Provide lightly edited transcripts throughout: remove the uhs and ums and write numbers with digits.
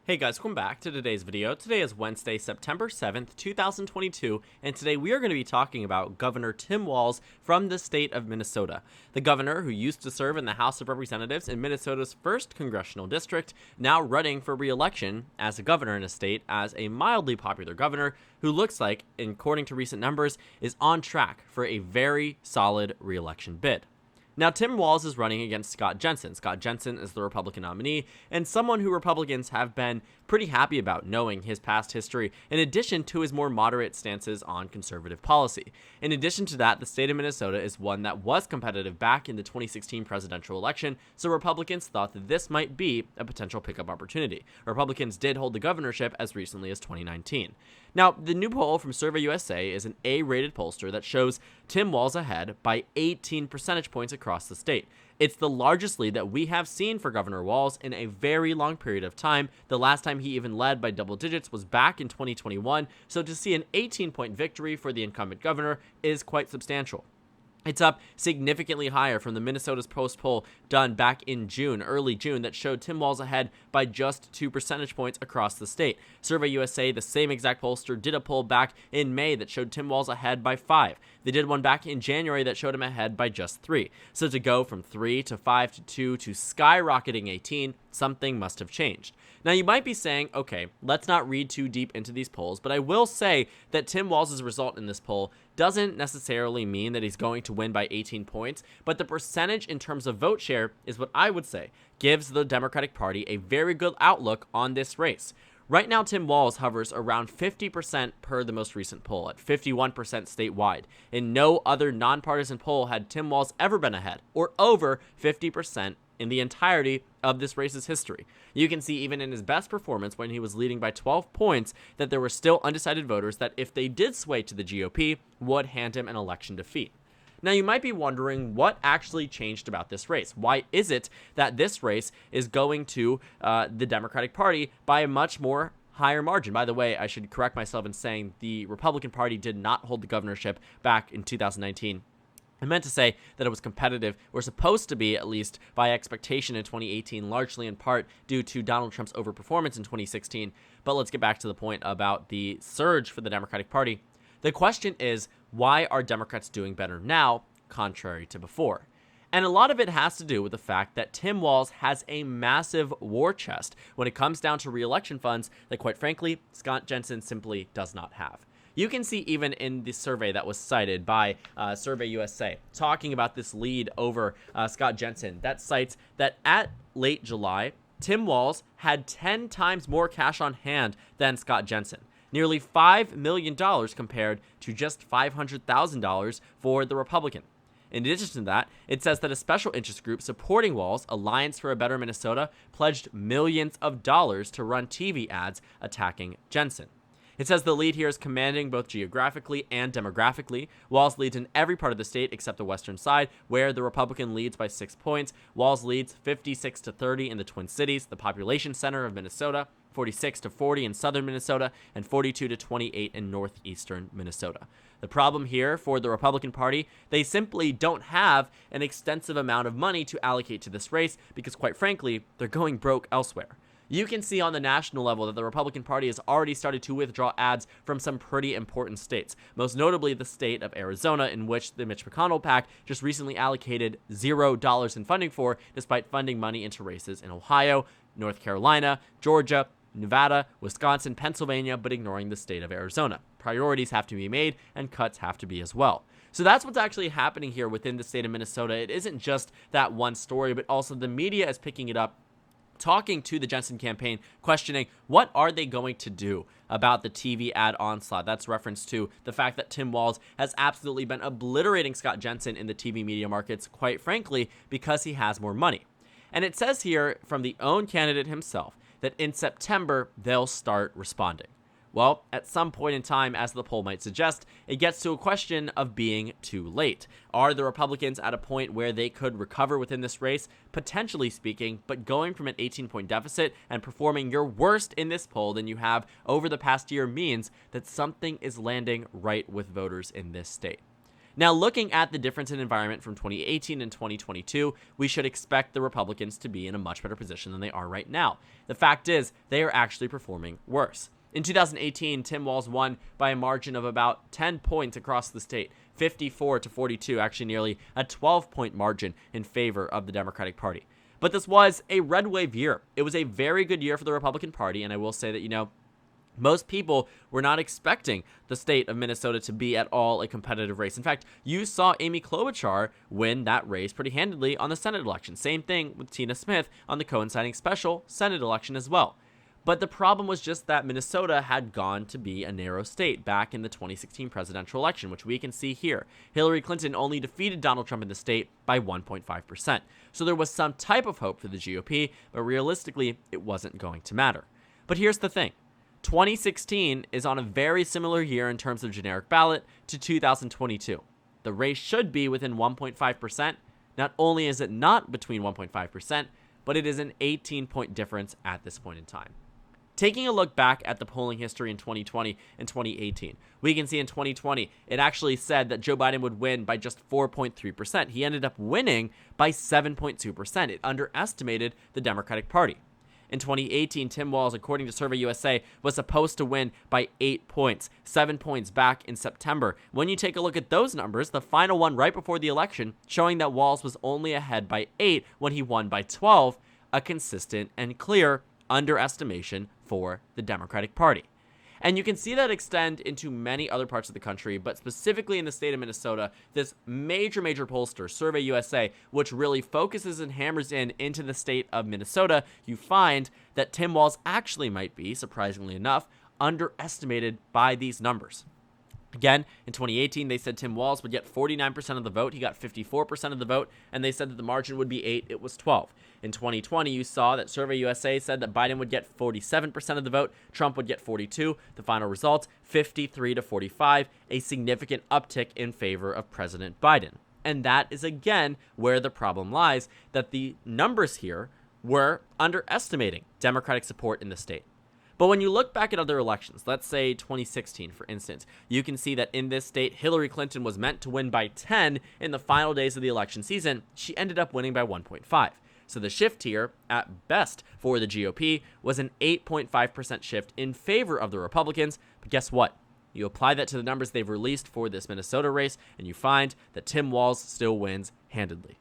Hey guys, welcome back to today's video. Today is Wednesday, September 7th, 2022, and today we are going to be talking about Governor Tim Walz from the state of Minnesota. The governor, who used to serve in the House of Representatives in Minnesota's 1st congressional district, now running for re-election as a governor in a state as a mildly popular governor who looks like, according to recent numbers, is on track for a very solid re-election bid. Now, Tim Walz is running against Scott Jensen. Scott Jensen is the Republican nominee and someone who Republicans have been pretty happy about, knowing his past history, in addition to his more moderate stances on conservative policy. In addition to that, the state of Minnesota is one that was competitive back in the 2016 presidential election, so Republicans thought that this might be a potential pickup opportunity. Republicans did hold the governorship as recently as 2019. Now, the new poll from Survey USA is an A-rated pollster that shows Tim Walz ahead by 18 percentage points across the state. It's the largest lead that we have seen for Governor Walz in a very long period of time. The last time he even led by double digits was back in 2021, so to see an 18-point victory for the incumbent governor is quite substantial. It's up significantly higher from the Minnesota's Post poll done back in June, early June, that showed Tim Walz ahead by just 2 percentage points across the state. Survey USA, the same exact pollster, did a poll back in May that showed Tim Walz ahead by 5. They did one back in January that showed him ahead by just 3. So to go from 3 to 5 to 2 to skyrocketing 18, something must have changed. Now, you might be saying, okay, let's not read too deep into these polls, but I will say that Tim Walz's result in this poll doesn't necessarily mean that he's going to win by 18 points, but the percentage in terms of vote share is what I would say gives the Democratic Party a very good outlook on this race. Right now, Tim Walz hovers around 50% per the most recent poll, at 51% statewide. In no other nonpartisan poll had Tim Walz ever been ahead, or over 50% in the entirety of this race's history. You can see even in his best performance when he was leading by 12 points that there were still undecided voters that, if they did sway to the GOP, would hand him an election defeat. Now, you might be wondering what actually changed about this race. Why is it that this race is going to the Democratic Party by a much more higher margin? By the way, I should correct myself in saying the Republican Party did not hold the governorship back in 2019. I meant to say that it was competitive, or supposed to be at least, by expectation in 2018, largely in part due to Donald Trump's overperformance in 2016. But let's get back to the point about the surge for the Democratic Party. The question is, why are Democrats doing better now, contrary to before? And a lot of it has to do with the fact that Tim Walz has a massive war chest when it comes down to re-election funds that, quite frankly, Scott Jensen simply does not have. You can see even in the survey that was cited by Survey USA, talking about this lead over Scott Jensen, that cites that at late July, Tim Walz had 10 times more cash on hand than Scott Jensen. Nearly $5 million compared to just $500,000 for the Republican. In addition to that, it says that a special interest group supporting Walz, Alliance for a Better Minnesota, pledged millions of dollars to run TV ads attacking Jensen. It says the lead here is commanding both geographically and demographically. Walz leads in every part of the state except the western side, where the Republican leads by 6 points. Walz leads 56-30 in the Twin Cities, the population center of Minnesota, 46-40 in southern Minnesota, and 42-28 in northeastern Minnesota. The problem here for the Republican Party, they simply don't have an extensive amount of money to allocate to this race because, quite frankly, they're going broke elsewhere. You can see on the national level that the Republican Party has already started to withdraw ads from some pretty important states, most notably the state of Arizona, in which the Mitch McConnell PAC just recently allocated $0 in funding for, despite funding money into races in Ohio, North Carolina, Georgia, Nevada, Wisconsin, Pennsylvania, but ignoring the state of Arizona. Priorities have to be made, and cuts have to be as well. So that's what's actually happening here within the state of Minnesota. It isn't just that one story, but also the media is picking it up, talking to the Jensen campaign, questioning what are they going to do about the TV ad onslaught. That's reference to the fact that Tim Walz has absolutely been obliterating Scott Jensen in the TV media markets, quite frankly, because he has more money. And it says here from the own candidate himself that in September, they'll start responding. Well, at some point in time, as the poll might suggest, it gets to a question of being too late. Are the Republicans at a point where they could recover within this race? Potentially speaking, but going from an 18-point deficit and performing your worst in this poll than you have over the past year means that something is landing right with voters in this state. Now, looking at the difference in environment from 2018 and 2022, we should expect the Republicans to be in a much better position than they are right now. The fact is, they are actually performing worse. In 2018, Tim Walz won by a margin of about 10 points across the state, 54 to 42, actually nearly a 12-point margin in favor of the Democratic Party. But this was a red wave year. It was a very good year for the Republican Party, and I will say that, most people were not expecting the state of Minnesota to be at all a competitive race. In fact, you saw Amy Klobuchar win that race pretty handedly on the Senate election. Same thing with Tina Smith on the coinciding special Senate election as well. But the problem was just that Minnesota had gone to be a narrow state back in the 2016 presidential election, which we can see here. Hillary Clinton only defeated Donald Trump in the state by 1.5%. So there was some type of hope for the GOP, but realistically, it wasn't going to matter. But here's the thing. 2016 is on a very similar year in terms of generic ballot to 2022. The race should be within 1.5%. Not only is it not between 1.5%, but it is an 18-point difference at this point in time. Taking a look back at the polling history in 2020 and 2018, we can see in 2020, it actually said that Joe Biden would win by just 4.3%. He ended up winning by 7.2%. It underestimated the Democratic Party. In 2018, Tim Walz, according to Survey USA, was supposed to win by 8 points, 7 points back in September. When you take a look at those numbers, the final one right before the election, showing that Walz was only ahead by 8 when he won by 12, a consistent and clear underestimation for the Democratic Party. And you can see that extend into many other parts of the country, but specifically in the state of Minnesota, this major pollster, Survey USA, which really focuses and hammers into the state of Minnesota, you find that Tim Walz actually might be, surprisingly enough, underestimated by these numbers. Again, in 2018, they said Tim Walz would get 49% of the vote. He got 54% of the vote, and they said that the margin would be 8. It was 12. In 2020, you saw that Survey USA said that Biden would get 47% of the vote. Trump would get 42. The final results, 53 to 45, a significant uptick in favor of President Biden. And that is, again, where the problem lies, that the numbers here were underestimating Democratic support in the state. But when you look back at other elections, let's say 2016, for instance, you can see that in this state, Hillary Clinton was meant to win by 10 in the final days of the election season. She ended up winning by 1.5. So the shift here, at best for the GOP, was an 8.5% shift in favor of the Republicans. But guess what? You apply that to the numbers they've released for this Minnesota race, and you find that Tim Walz still wins handedly.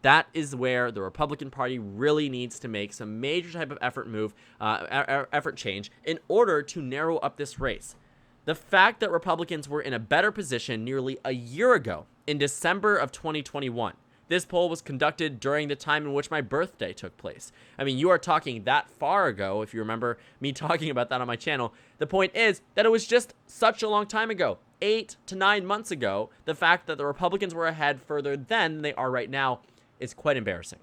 That is where the Republican Party really needs to make some major type of effort change in order to narrow up this race. The fact that Republicans were in a better position nearly a year ago, in December of 2021, this poll was conducted during the time in which my birthday took place. I mean, you are talking that far ago, if you remember me talking about that on my channel. The point is that it was just such a long time ago, 8 to 9 months ago. The fact that the Republicans were ahead further then than they are right now is quite embarrassing.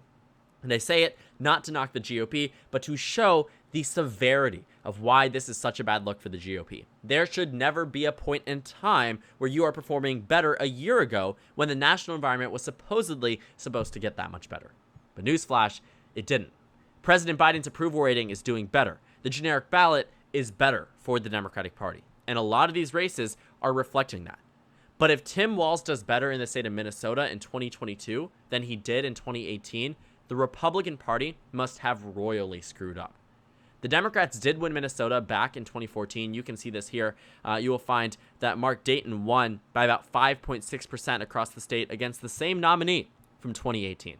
And I say it not to knock the GOP, but to show the severity of why this is such a bad look for the GOP. There should never be a point in time where you are performing better a year ago when the national environment was supposedly supposed to get that much better. But newsflash, it didn't. President Biden's approval rating is doing better. The generic ballot is better for the Democratic Party. And a lot of these races are reflecting that. But if Tim Walz does better in the state of Minnesota in 2022 than he did in 2018, the Republican Party must have royally screwed up. The Democrats did win Minnesota back in 2014. You can see this here. You will find that Mark Dayton won by about 5.6% across the state against the same nominee from 2018.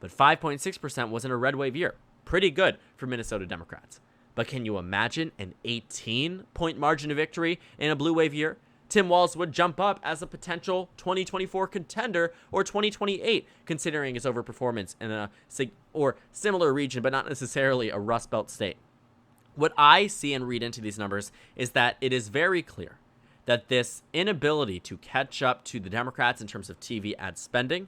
But 5.6% wasn't a red wave year. Pretty good for Minnesota Democrats. But can you imagine an 18-point margin of victory in a blue wave year? Tim Walz would jump up as a potential 2024 contender or 2028, considering his overperformance in a similar region, but not necessarily a Rust Belt state. What I see and read into these numbers is that it is very clear that this inability to catch up to the Democrats in terms of TV ad spending,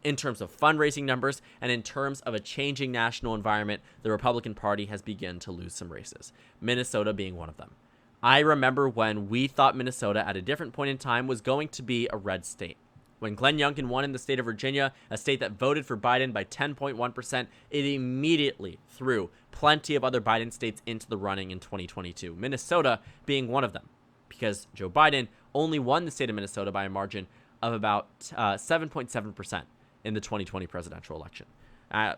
in terms of fundraising numbers, and in terms of a changing national environment, the Republican Party has begun to lose some races, Minnesota being one of them. I remember when we thought Minnesota at a different point in time was going to be a red state. When Glenn Youngkin won in the state of Virginia, a state that voted for Biden by 10.1%, it immediately threw plenty of other Biden states into the running in 2022, Minnesota being one of them, because Joe Biden only won the state of Minnesota by a margin of about 7.7% in the 2020 presidential election.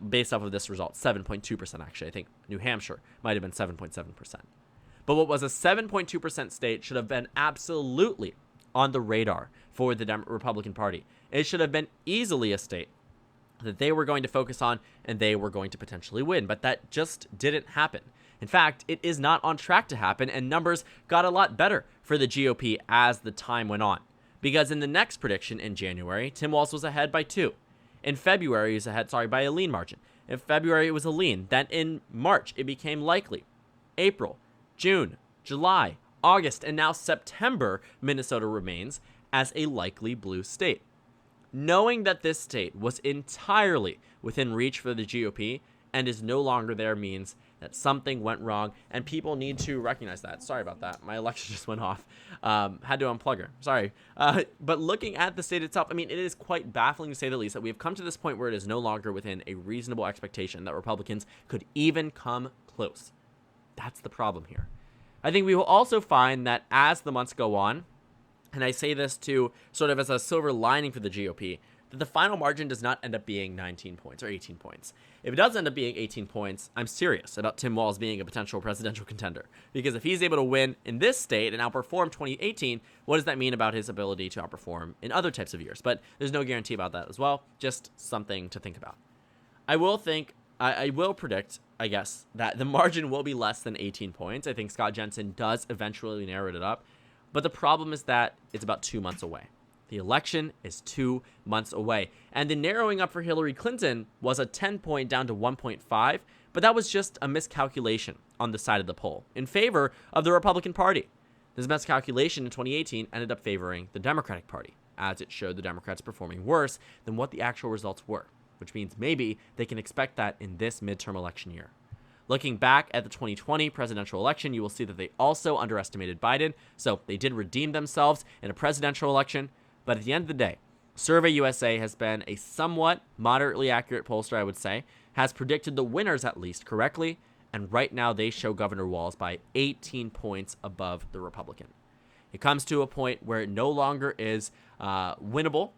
Based off of this result, 7.2% actually. I think New Hampshire might have been 7.7%. But what was a 7.2% state should have been absolutely on the radar for the Republican Party. It should have been easily a state that they were going to focus on and they were going to potentially win. But that just didn't happen. In fact, it is not on track to happen, and numbers got a lot better for the GOP as the time went on. Because in the next prediction in January, Tim Walz was ahead by 2. In February, he was ahead, by a lean margin. In February, it was a lean. Then in March, it became likely. April, June, July, August, and now September, Minnesota remains as a likely blue state. Knowing that this state was entirely within reach for the GOP and is no longer there means that something went wrong, and people need to recognize that. Sorry about that. My Alexa just went off. Had to unplug her. Sorry. But looking at the state itself, I mean, it is quite baffling to say the least that we have come to this point where it is no longer within a reasonable expectation that Republicans could even come close. That's the problem here. I think we will also find that as the months go on, and I say this to sort of as a silver lining for the GOP, that the final margin does not end up being 19 points or 18 points. If it does end up being 18 points, I'm serious about Tim Walz being a potential presidential contender. Because if he's able to win in this state and outperform 2018, what does that mean about his ability to outperform in other types of years? But there's no guarantee about that as well. Just something to think about. I will predict, I guess, that the margin will be less than 18 points. I think Scott Jensen does eventually narrow it up. But the problem is that it's about 2 months away. The election is 2 months away. And the narrowing up for Hillary Clinton was a 10-point down to 1.5, but that was just a miscalculation on the side of the poll in favor of the Republican Party. This miscalculation in 2018 ended up favoring the Democratic Party, as it showed the Democrats performing worse than what the actual results were, which means maybe they can expect that in this midterm election year. Looking back at the 2020 presidential election, you will see that they also underestimated Biden, so they did redeem themselves in a presidential election. But at the end of the day, Survey USA has been a somewhat moderately accurate pollster, I would say, has predicted the winners at least correctly, and right now they show Governor Walz by 18 points above the Republican. It comes to a point where it no longer is winnable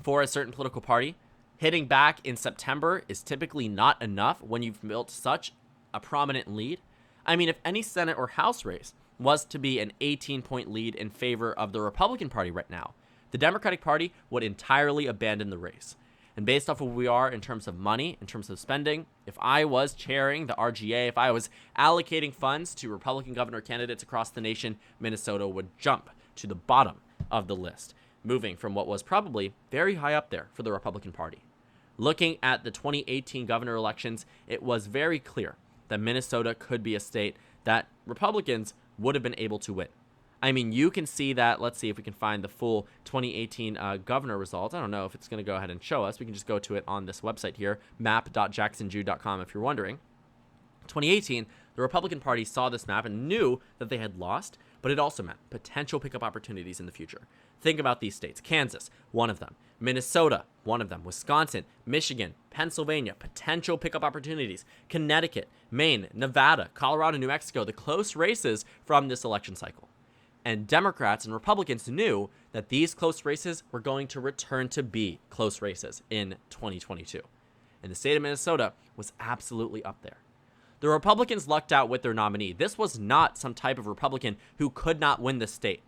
for a certain political party. Hitting back in September is typically not enough when you've built such a prominent lead. I mean, if any Senate or House race was to be an 18-point lead in favor of the Republican Party right now, the Democratic Party would entirely abandon the race. And based off of where we are in terms of money, in terms of spending, if I was chairing the RGA, if I was allocating funds to Republican governor candidates across the nation, Minnesota would jump to the bottom of the list, moving from what was probably very high up there for the Republican Party. Looking at the 2018 governor elections, it was very clear that Minnesota could be a state that Republicans would have been able to win. I mean, you can see that. Let's see if we can find the full 2018 governor results. I don't know if it's going to go ahead and show us. We can just go to it on this website here, map.jacksonjude.com if you're wondering. 2018, the Republican Party saw this map and knew that they had lost, but it also meant potential pickup opportunities in the future. Think about these states. Kansas, one of them. Minnesota, one of them. Wisconsin, Michigan, Pennsylvania, potential pickup opportunities. Connecticut, Maine, Nevada, Colorado, New Mexico, the close races from this election cycle. And Democrats and Republicans knew that these close races were going to return to be close races in 2022. And the state of Minnesota was absolutely up there. The Republicans lucked out with their nominee. This was not some type of Republican who could not win the state,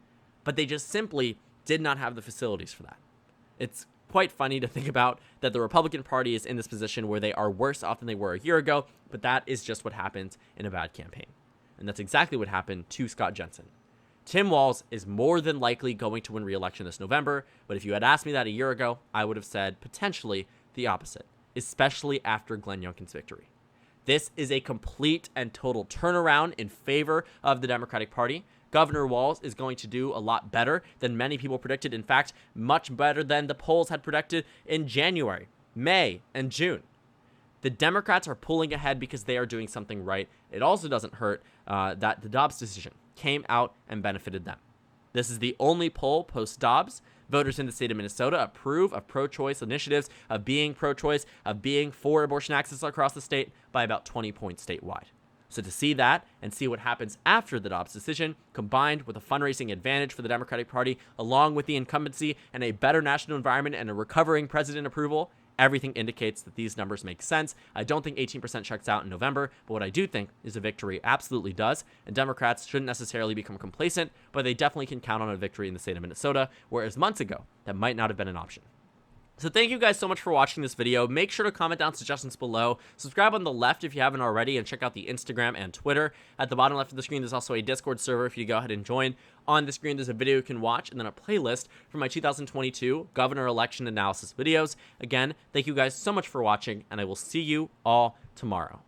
but they just simply did not have the facilities for that. It's quite funny to think about that the Republican Party is in this position where they are worse off than they were a year ago, but that is just what happens in a bad campaign. And that's exactly what happened to Scott Jensen. Tim Walz is more than likely going to win re-election this November, but if you had asked me that a year ago, I would have said potentially the opposite, especially after Glenn Youngkin's victory. This is a complete and total turnaround in favor of the Democratic Party. Governor Walz is going to do a lot better than many people predicted. In fact, much better than the polls had predicted in January, May, and June. The Democrats are pulling ahead because they are doing something right. It also doesn't hurt that the Dobbs decision came out and benefited them. This is the only poll post-Dobbs. Voters in the state of Minnesota approve of pro-choice initiatives, of being pro-choice, of being for abortion access across the state by about 20 points statewide. So to see that and see what happens after the Dobbs decision, combined with a fundraising advantage for the Democratic Party, along with the incumbency and a better national environment and a recovering president approval, everything indicates that these numbers make sense. I don't think 18% checks out in November, but what I do think is a victory absolutely does, and Democrats shouldn't necessarily become complacent, but they definitely can count on a victory in the state of Minnesota, whereas months ago, that might not have been an option. So thank you guys so much for watching this video. Make sure to comment down suggestions below. Subscribe on the left if you haven't already, and check out the Instagram and Twitter. At the bottom left of the screen, there's also a Discord server if you go ahead and join. On the screen, there's a video you can watch, and then a playlist for my 2022 governor election analysis videos. Again, thank you guys so much for watching, and I will see you all tomorrow.